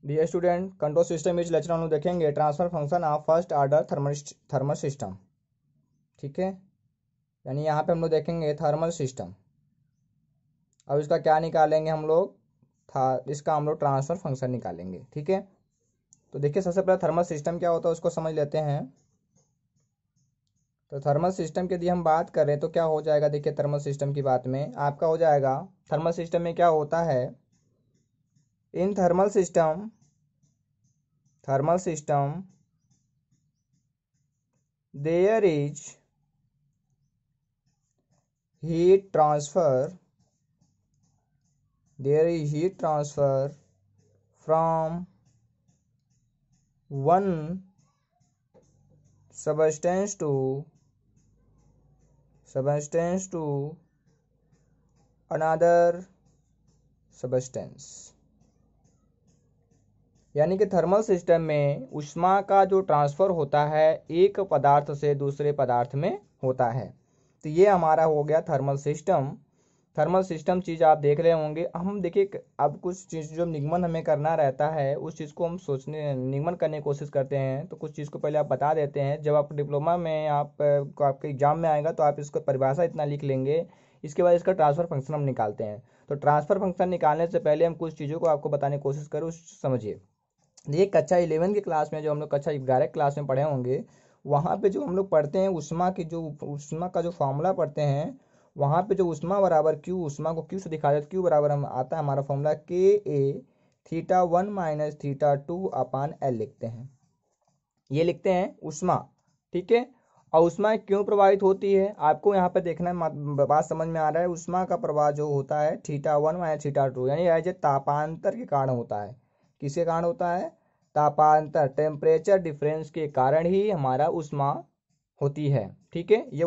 Dear student, control system is lecture हम लोग देखेंगे transfer function of first order thermal system. ठीक है, यानी यहाँ पे हम लोग देखेंगे थर्मल सिस्टम। अब इसका क्या निकालेंगे हम लोग, इसका हम लोग ट्रांसफर फंक्शन निकालेंगे। ठीक है, तो देखिए सबसे पहले थर्मल सिस्टम क्या होता है उसको समझ लेते हैं। तो थर्मल सिस्टम की यदि हम बात करें तो क्या हो जाएगा, देखिए थर्मल सिस्टम की बात में आपका हो जाएगा, थर्मल सिस्टम में क्या होता है, in thermal system there is heat transfer from one substance to another substance। यानी कि थर्मल सिस्टम में ऊष्मा का जो ट्रांसफ़र होता है एक पदार्थ से दूसरे पदार्थ में होता है। तो ये हमारा हो गया थर्मल सिस्टम चीज़ आप देख रहे होंगे। हम देखिए अब कुछ चीज़ जो निगमन हमें करना रहता है उस चीज़ को हम निगमन करने की कोशिश करते हैं। तो कुछ चीज़ को पहले आप बता देते हैं, जब आप डिप्लोमा में आपके एग्जाम में आएगा तो आप इसको परिभाषा इतना लिख लेंगे, इसके बाद इसका ट्रांसफ़र फंक्शन हम निकालते हैं। तो ट्रांसफ़र फंक्शन निकालने से पहले हम कुछ चीज़ों को आपको बताने की कोशिश करूँ, समझिए। ये कक्षा 11 की क्लास में, जो हम लोग कक्षा 11 क्लास में पढ़े होंगे, वहाँ पे जो हम लोग पढ़ते हैं ऊष्मा का जो फॉर्मूला पढ़ते हैं, वहाँ पे जो ऊष्मा बराबर क्यू, ऊष्मा को क्यू से दिखा देते, क्यू बराबर हम आता है हमारा फॉर्मूला के ए थीटा 1 माइनस थीटा 2 अपान एल लिखते हैं। ये लिखते हैं ऊष्मा। ठीक है, और ऊष्मा क्यों प्रवाहित होती है आपको यहाँ पे देखना है, बात समझ में आ रहा है। ऊष्मा का प्रवाह जो होता है थीटा 1 माइनस थीटा 2 यानी एज ए तापांतर के कारण होता है। किसके कारण होता है, तापांतर, टेम्परेचर डिफरेंस के कारण ही हमारा ऊष्मा होती है। ठीक है, ये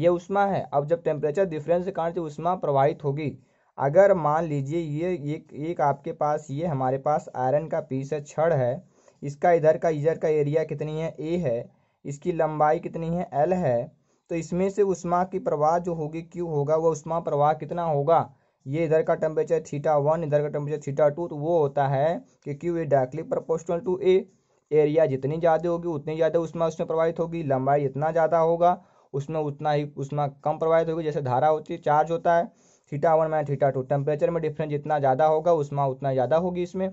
ऊष्मा है। अब जब टेम्परेचर डिफरेंस के कारण जो ऊष्मा प्रवाहित होगी, अगर मान लीजिए ये एक आपके पास, ये हमारे पास आयरन का पीस है, छड़ है, इसका इधर का एरिया कितनी है, ए है, इसकी लंबाई कितनी है, एल है। तो इसमें से ऊष्मा की प्रवाह जो होगी क्यू होगा, वो ऊष्मा प्रवाह कितना होगा, ये इधर का टेम्परेचर थीटा 1, इधर का टेम्परेचर थीटा 2, तो वो होता है कि Q A directly proportional to A. Area जितनी ज़्यादा होगी उतनी ज़्यादा ऊष्मा उसमें प्रवाहित होगी, लंबाई इतना ज़्यादा होगा उसमें उतना ही ऊष्मा कम प्रवाहित होगी। जैसे धारा होती है, चार्ज होता है, थीटा 1 माइनस थीटा 2, टेम्परेचर में डिफरेंस जितना ज़्यादा होगा ऊष्मा उतना ज़्यादा होगी इसमें।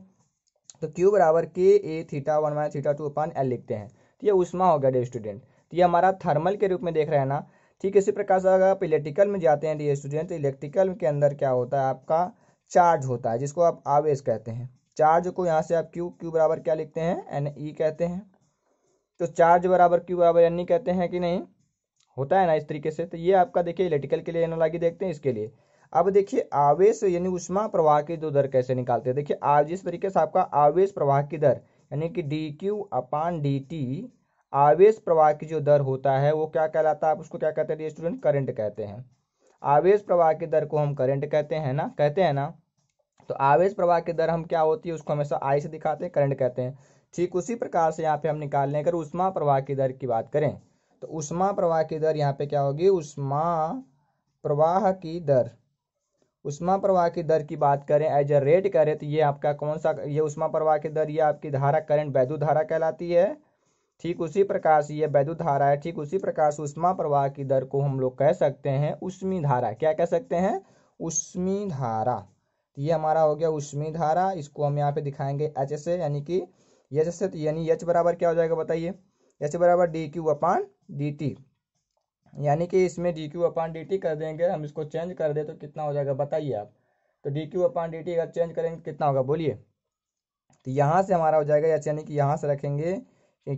तो क्यू बराबर के ए थीटा 1 माइनस थीटा 2 अपान एल लिखते हैं। तो ये ऊष्मा हो गया डियर स्टूडेंट। तो ये हमारा थर्मल के रूप में देख रहे हैं ना। ठीक, इसी प्रकार से अगर आप इलेक्ट्रिकल में जाते हैं डियर स्टूडेंट, तो इलेक्ट्रिकल के अंदर क्या होता है, आपका चार्ज होता है, जिसको आप आवेश कहते हैं। चार्ज को यहाँ से आप क्यू बराबर क्या लिखते हैं, एन ई कहते हैं। तो चार्ज बराबर क्यू बराबर एन ई कहते हैं कि नहीं, होता है ना इस तरीके से। तो ये आपका देखिए इलेक्ट्रिकल के लिए एनालॉजी देखते हैं इसके लिए। अब देखिए आवेश यानी ऊष्मा प्रवाह की जो दर कैसे निकालते हैं, देखिए आज जिस तरीके से आपका आवेश प्रवाह की दर यानी कि डी क्यू अपान डी टी, आवेश प्रवाह की जो दर होता है वो क्या कहलाता है, आप उसको क्या कहते हैं स्टूडेंट, करंट कहते हैं। आवेश प्रवाह की दर को हम करंट कहते हैं ना। तो आवेश प्रवाह की दर हम क्या होती है उसको हमेशा आई से दिखाते हैं, करंट कहते हैं। ठीक उसी प्रकार से यहाँ पे हम निकाल लें, अगर ऊष्मा प्रवाह की दर की बात करें तो ऊष्मा प्रवाह की दर यहाँ पे क्या होगी, ऊष्मा प्रवाह की दर की बात करें, एज ए रेट करें, तो ये आपका कौन सा, ये ऊष्मा प्रवाह की दर, ये आपकी धारा करंट वैद्युत धारा कहलाती है। ठीक उसी प्रकार से ये वैद्युत धारा है। ठीक उसी प्रकार से ऊष्मा प्रवाह की दर को हम लोग कह सकते हैं ऊष्मी धारा। क्या कह सकते हैं, ऊष्मी धारा। ये हमारा हो गया ऊष्मी धारा। इसको हम यहाँ पे दिखाएंगे एच से, यानी कि एच से, यानी एच बराबर क्या हो जाएगा बताइए, एच बराबर डी क्यू अपान डी टी, यानी कि इसमें डी क्यू अपान डी टी कर देंगे, हम इसको चेंज कर दे तो कितना हो जाएगा बताइए आप। तो डी क्यू अपान डी टी अगर चेंज करेंगे तो कितना होगा बोलिए। तो यहाँ से हमारा हो जाएगा एच, यानी कि यहाँ से रखेंगे कि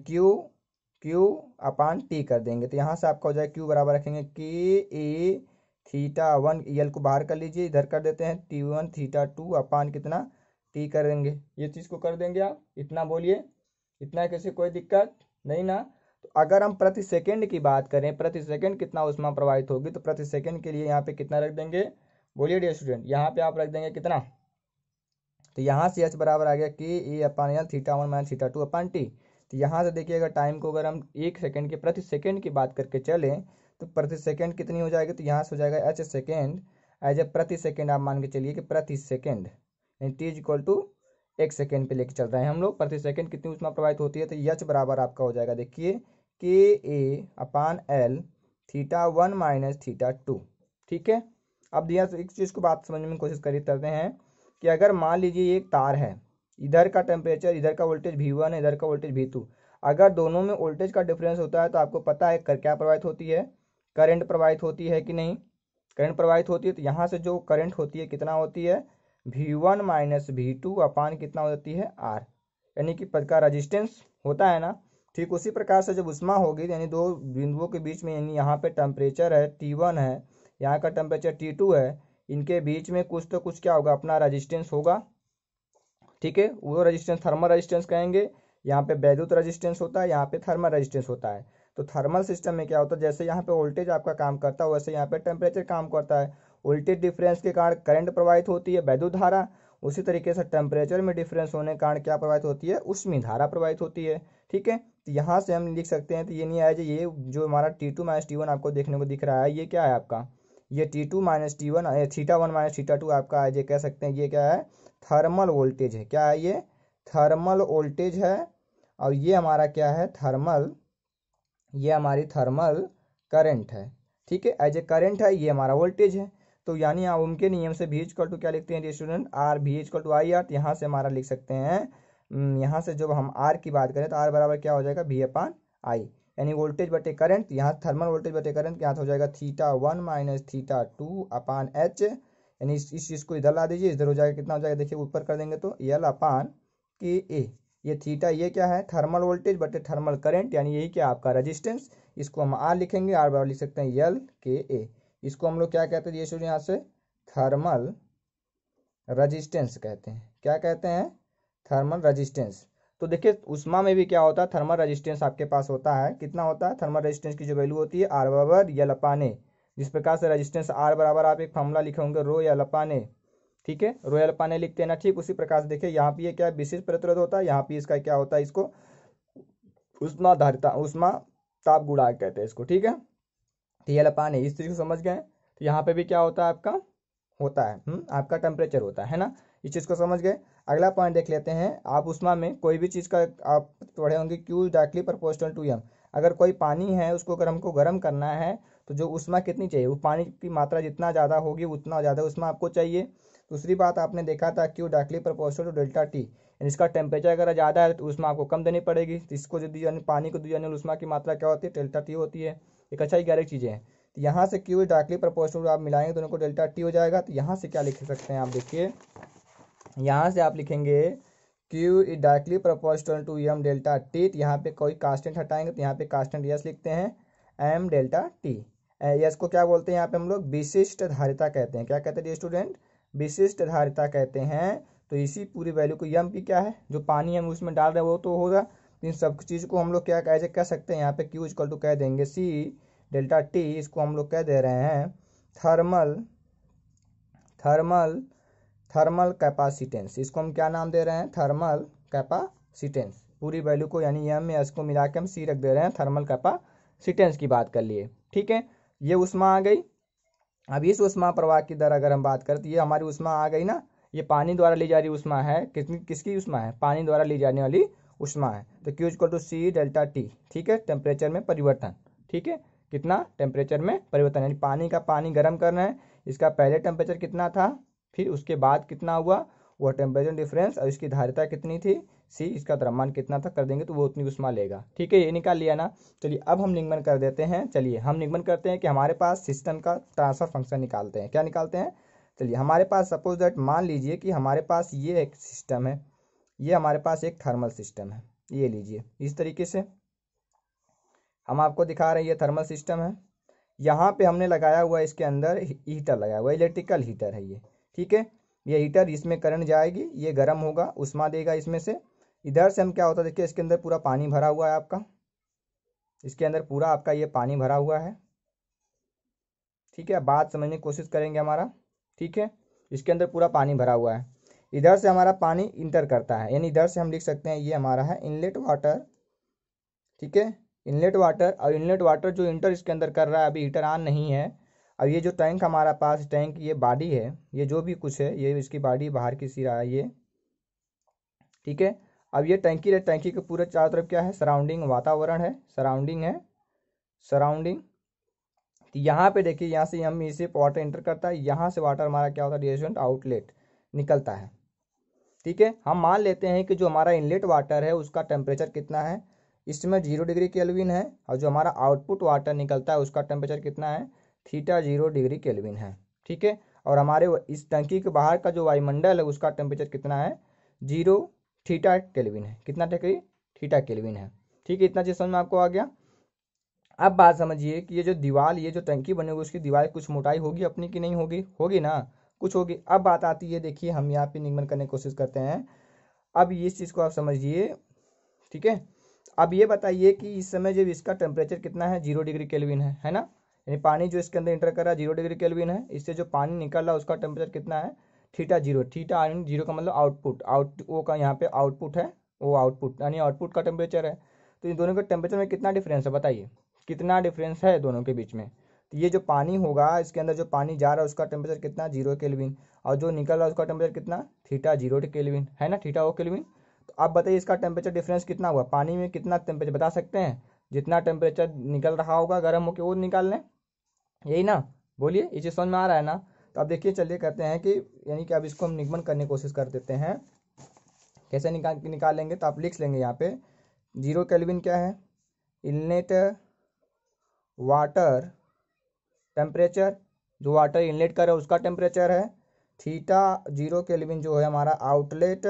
क्यू अपान टी कर देंगे, तो यहाँ से आपका हो जाएगा क्यू बराबर रखेंगे के ए थीटा 1, यल को बाहर कर लीजिए, इधर कर देते हैं T1 थीटा 2 अपान कितना टी कर देंगे। ये चीज़ को कर देंगे आप, इतना बोलिए, इतना कैसे, कोई दिक्कत नहीं ना। तो अगर हम प्रति सेकंड की बात करें, प्रति सेकंड कितना ऊष्मा प्रवाहित होगी, तो प्रति सेकंड के लिए यहाँ पे कितना रख देंगे बोलिए डियर स्टूडेंट, यहाँ पे आप रख देंगे कितना। तो यहाँ से एच बराबर आ गया के ए अपान एल थीटा 1 माइनस थीटा 2 अपान टी। तो यहाँ से देखिए अगर टाइम को अगर हम एक सेकंड के प्रति सेकंड की बात करके चलें तो प्रति सेकंड कितनी हो जाएगी, तो यहाँ से हो जाएगा एच सेकेंड एज ए प्रति सेकंड। आप मान के चलिए कि प्रति सेकंड, यानी T is equal to 1 second पे लेके चल रहे हैं हम लोग। प्रति सेकेंड कितनी ऊष्मा प्रवाहित होती है, तो एच बराबर आपका हो जाएगा, देखिए के ए अपान एल θ1 माइनस θ2। ठीक है, अब यहाँ एक चीज़ को बात समझने में कोशिश करते हैं कि अगर मान लीजिए एक तार है, इधर का टेम्परेचर, इधर का वोल्टेज V1 है, इधर का वोल्टेज V2, अगर दोनों में वोल्टेज का डिफरेंस होता है तो आपको पता है क्या प्रवाहित होती है, करंट प्रवाहित होती है कि नहीं, करंट प्रवाहित होती है। तो यहाँ से जो करंट होती है कितना होती है, V1 माइनस V2 अपान कितना होती है R, यानी कि पद का रजिस्टेंस होता है ना। ठीक उसी प्रकार से जब उष्मा होगी, यानी दो बिंदुओं के बीच में, यानी यहाँ पे टेम्परेचर है T1 है, यहाँ का टेम्परेचर T2 है, इनके बीच में कुछ तो कुछ क्या होगा, अपना रजिस्टेंस होगा। ठीक है, वो रजिस्टेंस थर्मल रजिस्टेंस कहेंगे। यहाँ पे वैद्युत रजिस्टेंस होता है, यहाँ पे थर्मल रजिस्टेंस होता है। तो थर्मल सिस्टम में क्या होता है, जैसे यहाँ पे वोल्टेज आपका काम करता है वैसे यहाँ पे टेम्परेचर काम करता है। वोल्टेज डिफरेंस के कारण करंट प्रवाहित होती है, वैद्युत धारा। उसी तरीके से टेम्परेचर में डिफरेंस होने के कारण क्या प्रवाहित होती है, ऊष्मीय धारा प्रवाहित होती है। ठीक है, तो यहाँ से हम लिख सकते हैं, तो ये नहीं आया, ये जो हमारा T2 माइनस T1 आपको देखने को दिख रहा है, ये क्या है आपका, ये T2 माइनस T1 θ1 माइनस θ2 आपका है, ये कह सकते हैं ये क्या है, थर्मल वोल्टेज है। क्या है ये, थर्मल वोल्टेज है। और ये हमारा क्या है, थर्मल, ये हमारी थर्मल करंट है। ठीक है, एज ए करंट है, ये हमारा वोल्टेज है। तो यानी आप उनके नियम से V इक्वल टू क्या लिखते हैं student, R, V equal to I R. यहाँ से हमारा लिख सकते हैं, यहाँ से जब हम आर की बात करें तो आर बराबर क्या हो जाएगा, V अपान आई, यानी वोल्टेज बटे करंट। यहाँ थर्मल वोल्टेज बटे करंट, यहाँ हो जाएगा θ1 माइनस θ2 अपान एच, यानी इस चीज़ को इधर ला दीजिए, इधर हो जाएगा, कितना हो जाएगा, देखिए ऊपर कर देंगे तो एल अपान के ए। ये थीटा ये क्या है, थर्मल वोल्टेज बटे थर्मल करंट, यानी यही क्या आपका रेजिस्टेंस। इसको हम आर लिखेंगे, आर बराबर लिख सकते हैं एल के ए। इसको हम लोग क्या कहते हैं, ये शुरू यहाँ से थर्मल रजिस्टेंस कहते हैं। क्या कहते हैं, थर्मल रजिस्टेंस। तो देखिए उष्मा में भी क्या होता है, थर्मल रजिस्टेंस आपके पास होता है, कितना होता है, थर्मल रजिस्टेंस की जो वैल्यू होती है आर बराबर एल अपान ए। जिस प्रकार से रजिस्टेंस आर बराबर आप एक फॉर्मूला लिखे होंगे रो एल अपान ए। ठीक है, रो एल अपान ए लिखते हैं ना। ठीक उसी प्रकार से देखिए यहाँ पे ये क्या विशेष प्रतिरोध होता है, यहाँ पे इसका क्या होता है, इसको उष्मा धारिता, उष्मा ताप गुणांक कहते हैं इसको। ठीक है, तो एल अपान ए, इस चीज को समझ गए। तो यहाँ पे भी क्या होता है आपका, होता है आपका टेम्परेचर होता है ना, इस चीज़ को समझ गए। अगला पॉइंट देख लेते हैं। आप उष्मा में कोई भी चीज़ का आप पढ़े होंगे, Q directly proportional to M। अगर कोई पानी है उसको अगर हमको गर्म करना है तो जो उष्मा कितनी चाहिए, वो पानी की मात्रा जितना ज़्यादा होगी उतना ज़्यादा उष्मा आपको चाहिए। दूसरी बात आपने देखा था Q directly proportional to delta T, यानी इसका टेम्परेचर अगर ज़्यादा है तो उष्मा आपको कम देनी पड़ेगी। तो इसको जो दी जाने, पानी को दी जाने वाली उष्मा की मात्रा क्या होती है, डेल्टा टी होती है। एक अच्छा ही ग्यारह चीज़ें हैं। तो यहाँ से Q डायरेक्टली प्रोपोर्शनल आप मिलाएंगे दोनों को, डेल्टा टी हो जाएगा। तो यहाँ से क्या लिख सकते हैं आप, देखिए यहाँ से आप लिखेंगे Q is directly proportional to M delta T. तो यहाँ पे कोई कांस्टेंट हटाएंगे तो यहाँ पे कांस्टेंट यस लिखते हैं, M डेल्टा टी। यस को क्या बोलते हैं यहाँ पे हम लोग, विशिष्ट धारिता कहते हैं। क्या कहते हैं स्टूडेंट, विशिष्ट धारिता कहते हैं। तो इसी पूरी वैल्यू को M की क्या है, जो पानी हम उसमें डाल रहे हैं वो तो होगा, इन सब चीज़ को हम लोग क्या कह सकते हैं, यहाँ पे Q इक्वल टू कह देंगे C डेल्टा टी। इसको हम लोग कह दे रहे हैं थर्मल थर्मल थर्मल कैपेसिटेंस। इसको हम क्या नाम दे रहे हैं, थर्मल कैपेसिटेंस। पूरी वैल्यू को यानी एम में एस को मिला के हम सी रख दे रहे हैं, थर्मल कैपेसिटेंस की बात कर लिए। ठीक है, ये उष्मा आ गई। अब इस उष्मा प्रवाह की दर अगर हम बात करें तो ये हमारी उष्मा आ गई ना, ये पानी द्वारा ली जा रही उष्मा है। किसकी उष्मा है, पानी द्वारा ली जाने वाली उष्मा है। तो Q equal to C delta T. ठीक है, टेम्परेचर में परिवर्तन। ठीक है, कितना टेम्परेचर में परिवर्तन, यानी पानी गर्म करना है, इसका पहले टेम्परेचर कितना था, फिर उसके बाद कितना हुआ, वह टेम्परेचर डिफरेंस, और इसकी धारिता कितनी थी C, इसका द्रव्यमान कितना था कर देंगे तो वो उतनी उष्मा लेगा। ठीक है, ये निकाल लिया ना। चलिए अब हम निगमन कर देते हैं। चलिए हम निगमन करते हैं कि हमारे पास सिस्टम का ट्रांसफर फंक्शन निकालते हैं। क्या निकालते हैं, चलिए हमारे पास सपोज दैट मान लीजिए कि हमारे पास ये एक सिस्टम है, ये हमारे पास एक थर्मल सिस्टम है। ये लीजिए इस तरीके से हम आपको दिखा रहे हैं, ये थर्मल सिस्टम है। यहाँ पे हमने लगाया हुआ इसके अंदर हीटर लगाया हुआ, इलेक्ट्रिकल हीटर है ये। ठीक है, ये हीटर, इसमें करंट जाएगी, ये गर्म होगा, उष्मा देगा इसमें से। इधर से हम क्या होता है, देखिए इसके अंदर पूरा पानी भरा हुआ है आपका, इसके अंदर पूरा आपका ये पानी भरा हुआ है। ठीक है, बात समझने की कोशिश करेंगे हमारा। ठीक है, इसके अंदर पूरा पानी भरा हुआ है। इधर से हमारा पानी इंटर करता है, यानी इधर से हम लिख सकते हैं ये हमारा है इनलेट वाटर। ठीक है, इनलेट वाटर, और इनलेट वाटर जो इंटर इसके अंदर कर रहा है, अभी हीटर ऑन नहीं है। अब ये जो टैंक हमारा पास, टैंक ये बॉडी है, ये जो भी कुछ है, ये इसकी बॉडी बाहर की सिरा है, ये ठीक है। अब ये टंकी है, टंकी के पूरे चारों तरफ क्या है, सराउंडिंग वातावरण है, सराउंडिंग है, सराउंडिंग। तो यहाँ पे देखिए, यहाँ से हम इसे वाटर एंटर करता है, यहाँ से वाटर हमारा क्या होता है, डिस्टेंट आउटलेट निकलता है। ठीक है, हम मान लेते हैं कि जो हमारा इनलेट वाटर है उसका टेम्परेचर कितना है, इसमें 0 डिग्री केल्विन है, और जो हमारा आउटपुट वाटर निकलता है उसका टेम्परेचर कितना है, थीटा 0 डिग्री केल्विन है। ठीक है, और हमारे इस टंकी के बाहर का जो वायुमंडल है उसका टेम्परेचर कितना है, 0 थीटा केल्विन है। कितना डिग्री, थीटा केल्विन है। ठीक है, इतना चीज समझ में आपको आ गया। अब बात समझिए कि ये जो दीवार, ये जो टंकी बनेगी उसकी दीवार कुछ मोटाई होगी अपनी कि नहीं होगी, होगी ना, कुछ होगी। अब बात आती है, देखिए हम यहाँ पे निगमन करने की कोशिश करते हैं। अब इस चीज़ को आप समझिए, ठीक है। अब ये बताइए कि इस समय जब इसका टेम्परेचर कितना है, 0 डिग्री केल्विन है ना, यानी पानी जो इसके अंदर इंटर कर रहा है 0 डिग्री केल्विन है, इससे जो पानी निकल रहा है उसका टेम्परेचर कितना है, थीटा 0। थीटा जीरो का मतलब आउटपुट, वो का यहाँ पे आउटपुट है, वो आउटपुट यानी आउटपुट का टेम्परेचर है। तो इन दोनों के टेम्परेचर में कितना डिफरेंस है, बताइए कितना डिफरेंस है दोनों के बीच में। तो ये जो पानी होगा, इसके अंदर जो पानी जा रहा है उसका टेम्परेचर कितना, 0 केल्विन, और जो निकल रहा है उसका टेम्परेचर कितना, थीटा 0 केल्विन है ना, थीटा 0 केल्विन। तो आप बताइए इसका टेम्परेचर डिफरेंस कितना हुआ, पानी में कितना टेम्परेचर बता सकते हैं, जितना टेम्परेचर निकल रहा होगा गर्म होकर वो निकाल लें, यही ना, बोलिए, ये चीज़ समझ में आ रहा है ना। तो अब देखिए, चलिए कहते हैं कि यानी कि अब इसको हम निगमन करने की कोशिश कर देते हैं, कैसे निकालेंगे। तो आप लिख लेंगे यहाँ पे 0 केल्विन क्या है, इनलेट वाटर टेम्परेचर, जो वाटर इनलेट कर रहा है उसका टेम्परेचर है। थीटा 0 केल्विन जो है हमारा आउटलेट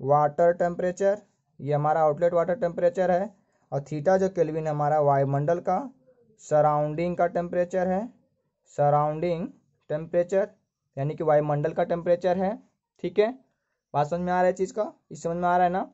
वाटर टेम्परेचर, ये हमारा आउटलेट वाटर टेम्परेचर है। और थीटा जो केल्विन है हमारा वायुमंडल का सराउंडिंग का टेम्परेचर है, सराउंडिंग टेम्परेचर यानी कि वायुमंडल का टेम्परेचर है। ठीक है, बात समझ में आ रहा है चीज़ का, इस समझ में आ रहा है ना।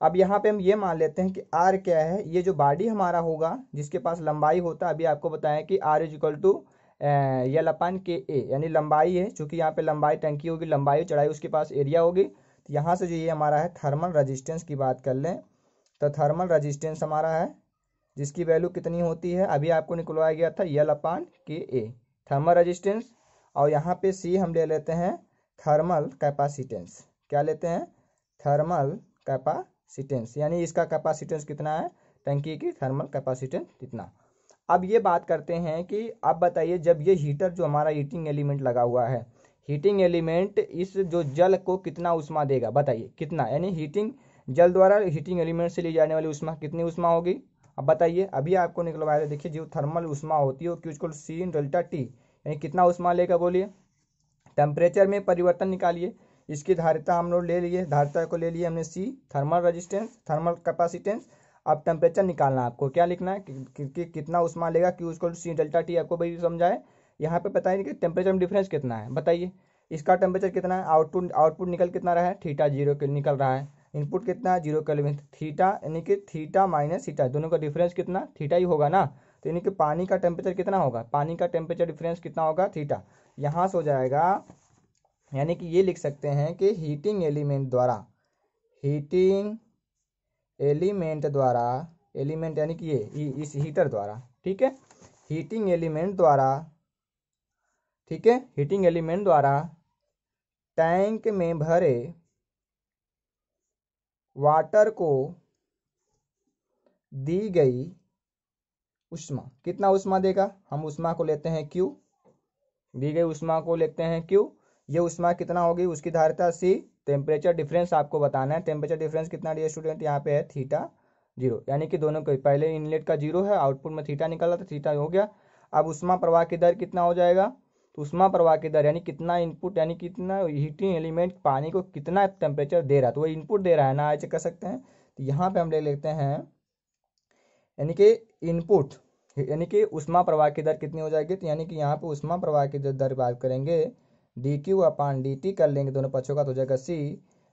अब यहाँ पे हम ये मान लेते हैं कि आर क्या है, ये जो बॉडी हमारा होगा जिसके पास लंबाई होता है, अभी आपको बताया कि R is equal to L upon K A, यानी लंबाई है, चूंकि यहाँ पे लंबाई टंकी होगी, लंबाई चढ़ाई उसके पास एरिया होगी। तो यहाँ से जो ये हमारा है थर्मल रजिस्टेंस की बात कर लें, तो थर्मल रजिस्टेंस हमारा है जिसकी वैल्यू कितनी होती है, अभी आपको निकलवाया गया था एल अपान के ए, थर्मल रजिस्टेंस। और यहाँ पे सी हम ले लेते हैं थर्मल कैपेसिटेंस, क्या लेते हैं, थर्मल कैपेसिटेंस, यानी इसका कैपेसिटेंस कितना है, टंकी की थर्मल कैपेसिटेंस कितना। अब ये बात करते हैं कि अब बताइए, जब ये हीटर जो हमारा हीटिंग एलिमेंट लगा हुआ है, हीटिंग एलिमेंट इस जो जल को कितना उष्मा देगा, बताइए कितना, यानी हीटिंग जल द्वारा हीटिंग एलिमेंट से ली जाने वाली उष्मा कितनी उष्मा होगी। अब बताइए, अभी आपको निकलवाया था, देखिए जो थर्मल उष्मा होती है वो Q = C डेल्टा टी, यानी कितना उष्मा लेगा, बोलिए। टेम्परेचर में परिवर्तन निकालिए, इसकी धारिता हम लोग ले लिए, धारिता को ले लिए हमने C, thermal resistance, thermal capacitance. अब टेम्परेचर निकालना है आपको, क्या लिखना है कि कितना उष्मा लेगा, Q = C डेल्टा टी, आपको भाई समझाए। यहाँ पे पता है कि टेम्परेचर में डिफरेंस कितना है, बताइए। इसका टेम्परेचर कितना है, आउटपुट निकल कितना रहा है, थीटा 0 के निकल रहा है, इनपुट कितना है 0 केल्विन, थीटा यानी कि थीटा माइनस थीटा, दोनों का डिफरेंस कितना, थीटा ही होगा ना। तो यानी कि पानी का टेम्परेचर कितना होगा, पानी का टेम्परेचर डिफरेंस कितना होगा, थीटा। यहाँ से हो जाएगा, यानी कि ये लिख सकते हैं कि हीटिंग एलिमेंट द्वारा, हीटिंग एलिमेंट द्वारा, एलिमेंट यानी कि ये इस हीटर द्वारा, ठीक है, हीटिंग एलिमेंट द्वारा, ठीक है, हीटिंग एलिमेंट द्वारा टैंक में भरे वाटर को दी गई उष्मा, कितना उष्मा देगा, हम उष्मा को लेते हैं Q, दी गई उष्मा को लेते हैं Q, ये उष्मा कितना होगी, उसकी धारिता C, टेम्परेचर डिफरेंस आपको बताना है, टेम्परेचर डिफरेंस कितना डियर स्टूडेंट, यहाँ पे है थीटा 0, यानी कि दोनों को, पहले इनलेट का 0 है, आउटपुट में थीटा निकला था, थीटा हो गया। अब उष्मा प्रवाह की दर कितना हो जाएगा, तो उष्मा प्रवाह की दर यानी कितना इनपुट, यानी कितना हीटिंग एलिमेंट पानी को कितना टेम्परेचर दे रहा है, तो वो इनपुट दे रहा है ना, ऐसे कर सकते हैं। तो यहाँ पे हम ले लेते हैं, यानी कि इनपुट यानी कि उष्मा प्रवाह की दर कितनी हो जाएगी, तो यानी कि यहाँ पे उष्मा प्रवाह की दर बात करेंगे, dQ/dt कर लेंगे दोनों पक्षों का, तो हो जाएगा C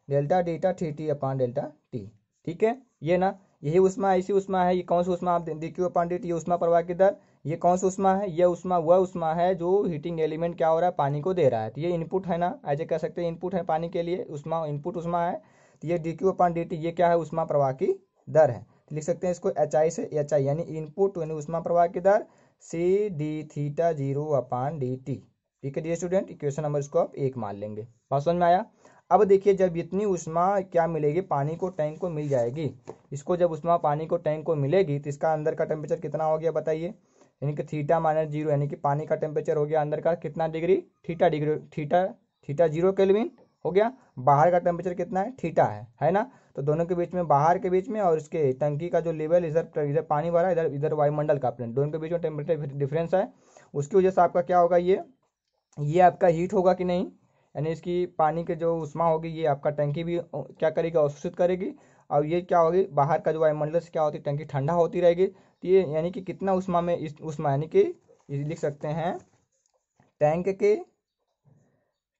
डेल्टा डीटा T/डेल्टा T, ठीक है। ये ना, यही उष्मा, ऐसी उष्मा है, ये कौन सी उष्मा, आप dQ/dt, ये उष्मा प्रवाह की दर, ये कौन सी उष्मा है, ये उष्मा वह उष्मा है जो हीटिंग एलिमेंट क्या हो रहा है, पानी को दे रहा है, तो ये इनपुट है ना, ऐसे कह सकते हैं इनपुट है पानी के लिए, उष्मा इनपुट उष्मा है। तो ये dQ/dt ये क्या है, उष्मा प्रवाह की दर है। लिख सकते हैं इसको HI से HI, यानी इनपुट यानी उष्मा प्रवाह की दर C d θ 0/dt, ठीक है डियर स्टूडेंट, इक्वेशन नंबर इसको आप 1 मान लेंगे, बात समझ में आया। अब देखिए जब इतनी ऊष्मा क्या मिलेगी, पानी को टैंक को मिल जाएगी, इसको जब ऊष्मा पानी को टैंक को मिलेगी तो इसका अंदर का टेम्परेचर कितना हो गया बताइए, यानी कि थीटा माइनस जीरो, यानी कि पानी का टेम्परेचर हो गया अंदर का कितना degree, theta degree, theta theta zero kelvin हो गया। बाहर का टेम्परेचर कितना है, थीटा है ना। तो दोनों के बीच में, बाहर के बीच में और इसके टंकी का जो लेवल, इधर इधर पानी भरा, इधर इधर वायुमंडल का प्लेन, दोनों के बीच में टेम्परेचर डिफरेंस है। उसकी वजह से आपका क्या होगा, ये आपका हीट होगा कि नहीं, यानी इसकी पानी के जो उष्मा होगी ये आपका टंकी भी क्या करेगी, अवशोषित करेगी। और ये क्या होगी, बाहर का जो वायुमंडल से क्या होती है, टंकी ठंडा होती रहेगी। तो ये यानी कि कितना उष्मा में, इस उष्मा यानी कि लिख सकते हैं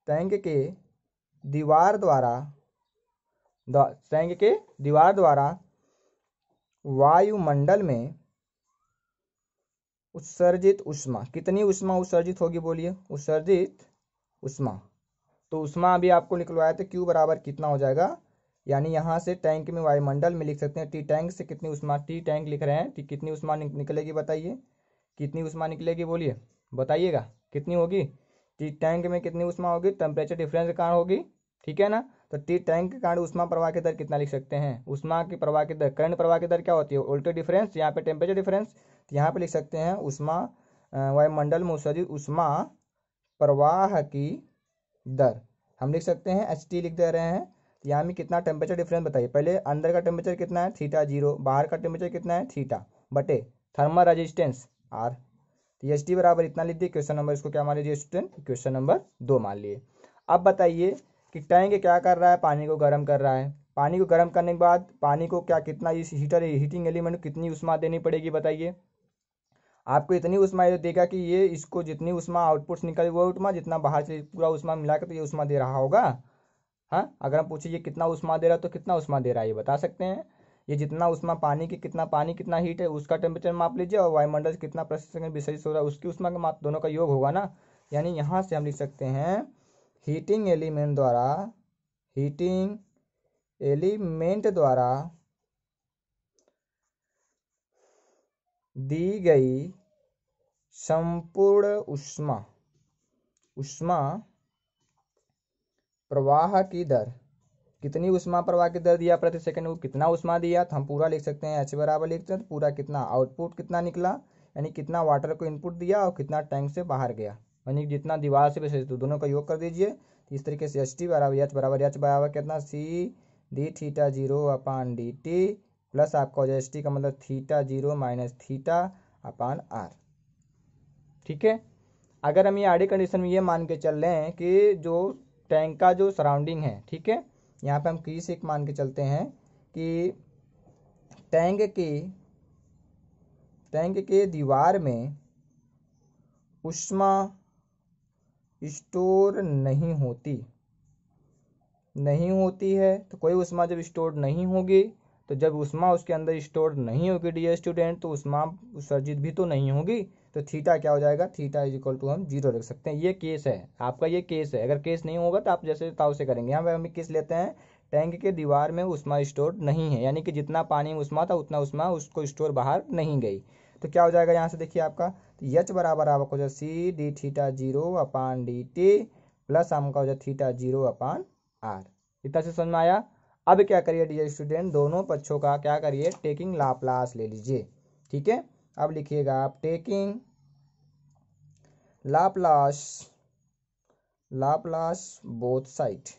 टैंक के दीवार द्वारा टैंक के दीवार द्वारा वायुमंडल में उत्सर्जित उष्मा, कितनी उष्मा उत्सर्जित होगी बोलिए, उत्सर्जित उष्मा। तो उष्मा अभी आपको निकलवाया था, क्यू बराबर कितना हो जाएगा, यानी यहाँ से टैंक में वायुमंडल में लिख सकते हैं टी टैंक से कितनी उष्मा, टी टैंक लिख रहे हैं, कितनी उष्मा निकलेगी बताइए, कितनी उष्मा निकलेगी बोलिए, बताइएगा कितनी होगी। टी टैंक में कितनी उष्मा होगी, टेम्परेचर डिफरेंस के कारण होगी, ठीक है ना। तो टी टैंक के कारण उष्मा प्रवाह की दर कितना लिख सकते हैं, उष्मा की प्रवाह की दर, करंट प्रवाह की दर क्या होती है, वोल्टेज डिफरेंस, यहाँ पे टेम्परेचर डिफरेंस। तो यहाँ पे लिख सकते हैं उष्मा, वायुमंडल में उत्सर्जित उष्मा प्रवाह की दर हम लिख सकते हैं एच टी लिख दे रहे हैं। तो यहाँ में कितना टेम्परेचर डिफरेंस बताइए, पहले अंदर का टेम्परेचर कितना है, थीटा जीरो, बाहर का टेम्परेचर कितना है, थीटा, बटे थर्मल रेजिस्टेंस आर। तो एच टी बराबर इतना लिख दिए। क्वेश्चन नंबर, इसको क्या मान लीजिए स्टूडेंट, क्वेश्चन नंबर 2 मान लिए। अब बताइए कि टैंक क्या कर रहा है, पानी को गर्म कर रहा है। पानी को गर्म करने के बाद पानी को क्या, कितना इस हीटिंग एलिमेंट को कितनी उष्मा देनी पड़ेगी बताइए। आपको इतनी उष्मा ये देगा कि ये इसको जितनी उष्मा आउटपुट निकले वो उष्मा, जितना बाहर से पूरा उष्मा मिलाकर तो ये उष्मा दे रहा होगा। हाँ, अगर हम पूछे ये कितना उष्मा दे रहा है तो कितना उष्मा दे रहा है ये बता सकते हैं। ये जितना उष्मा पानी की, कितना पानी कितना हीट है उसका टेम्परेचर माप लीजिए, और वायुमंडल से कितना प्रति सेकंड विसर्जित हो रहा है उसकी उष्मा का माप, दोनों का योग होगा ना। यानी यहाँ से हम लिख सकते हैं हीटिंग एलिमेंट द्वारा दी गई संपूर्ण उष्मा प्रवाह की दर, कितनी उष्मा प्रवाह की दर दिया प्रति सेकंड, वो कितना उष्मा दिया, तो हम पूरा लिख सकते हैं एच बराबर लिखते हैं, तो पूरा कितना आउटपुट कितना निकला, यानी कितना वाटर को इनपुट दिया और कितना टैंक से बाहर गया, यानी जितना दीवार से विसर्जित, तो दोनों का योग कर दीजिए। इस तरीके से एच टी बराबर एच बराबर कितना, C D theta zero upon D T plus आपका हो जाए एच टी का मतलब theta zero minus theta upon R, ठीक है। अगर हम ये आड़ी कंडीशन में ये मान के चल रहे हैं कि जो टैंक का जो सराउंडिंग है, ठीक है, यहाँ पे हम किस एक मान के चलते हैं कि टैंक के दीवार में उष्मा स्टोर नहीं होती है। तो कोई उष्मा जब स्टोर नहीं होगी, तो जब उष्मा उसके अंदर स्टोर नहीं होगी डियर स्टूडेंट, तो उष्मा उत्सर्जित भी तो नहीं होगी। तो थीटा क्या हो जाएगा, थीटा इज इक्वल टू हम जीरो रख सकते हैं। ये केस है आपका, ये केस है। अगर केस नहीं होगा तो आप जैसे ताव से करेंगे। यहाँ पे हम केस लेते हैं टैंक के दीवार में उष्मा स्टोर नहीं है, यानी कि जितना पानी में उष्मा था उतना उष्मा उसको स्टोर बाहर नहीं गई। तो क्या हो जाएगा यहाँ से देखिए आपका, एच बराबर आपको हो जाए C D theta zero upon D T plus हमका हो जाए थीटा जीरो अपान आर। इतना से समझ में आया। अब क्या करिए डियर स्टूडेंट, दोनों पक्षों का क्या करिए, टेकिंग लाप्लास ले लीजिए, ठीक है। अब लिखिएगा आप टेकिंग लाप्लास बोथ साइड,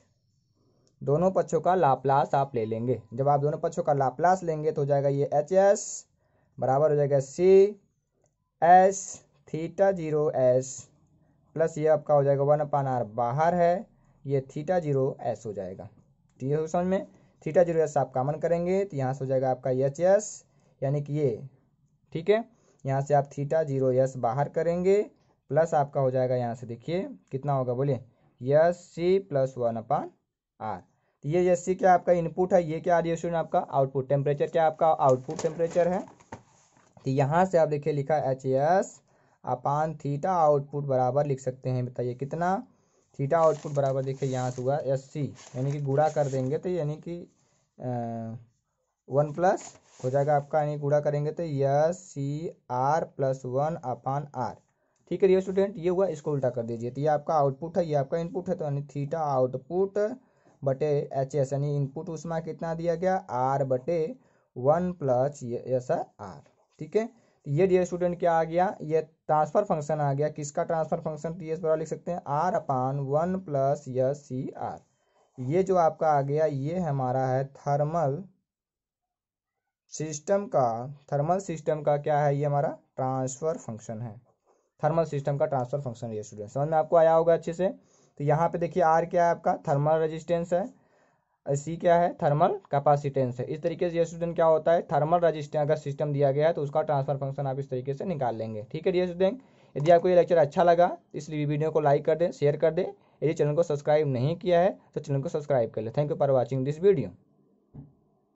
दोनों पक्षों का लाप्लास आप ले लेंगे। जब आप दोनों पक्षों का लाप्लास लेंगे तो हो जाएगा ये एच एस बराबर हो जाएगा C S theta zero S plus ये आपका हो जाएगा 1/r बाहर है, ये थीटा जीरो एस हो जाएगा। ठीक है समझ में, थीटा जीरो एस आप कॉमन करेंगे तो यहाँ से हो जाएगा आपका एच एस, यानी कि ये, ठीक है। यहाँ से आप थीटा जीरो एस बाहर करेंगे प्लस आपका हो जाएगा यहाँ से देखिए कितना होगा बोलिए, एस सी प्लस 1/r। तो ये एस सी क्या आपका इनपुट है, ये क्या आ रही है स्टूडेंट आपका आउटपुट टेम्परेचर, क्या आपका आउटपुट टेम्परेचर है। तो यहाँ से आप देखिए लिखा एच एस अपान थीटा आउटपुट बराबर लिख सकते हैं, बताइए कितना, थीटा आउटपुट बराबर देखिए यहाँ से हुआ एस सी, यानी कि गुणा कर देंगे तो यानी कि 1 प्लस हो जाएगा आपका, यानी गुणा करेंगे तो S C R plus 1/r। ठीक है स्टूडेंट, ये हुआ, इसको उल्टा कर दीजिए तो ये आपका आउटपुट है, ये आपका इनपुट है, तो यानी थीटा आउटपुट बटे एच एस, यानी इनपुट ऊष्मा कितना दिया गया R बटे 1 प्लस एस आर। ठीक है, तो ये डियर स्टूडेंट क्या आ गया, ये ट्रांसफर फंक्शन आ गया। किसका ट्रांसफर फंक्शन, टी एस बराबर लिख सकते हैं R अपान 1 प्लस एस सी आर। ये जो आपका आ गया ये हमारा है थर्मल सिस्टम का क्या है, ये हमारा ट्रांसफर फंक्शन है। थर्मल सिस्टम का ट्रांसफर फंक्शन ये स्टूडेंट समझ में आपको आया होगा अच्छे से। तो यहाँ पे देखिए आर क्या है आपका, थर्मल रेजिस्टेंस है, सी क्या है, थर्मल कैपेसिटेंस है। इस तरीके से ये स्टूडेंट क्या होता है, थर्मल रेजिस्टेंस अगर सिस्टम दिया गया है तो उसका ट्रांसफर फंक्शन आप इस तरीके से निकाल लेंगे। ठीक है डियर स्टूडेंट, यदि आपको ये लेक्चर अच्छा लगा तो इस वीडियो को लाइक कर दें, शेयर कर दें। यदि चैनल को सब्सक्राइब नहीं किया है तो चैनल को सब्सक्राइब कर ले। Thank you for watching this video.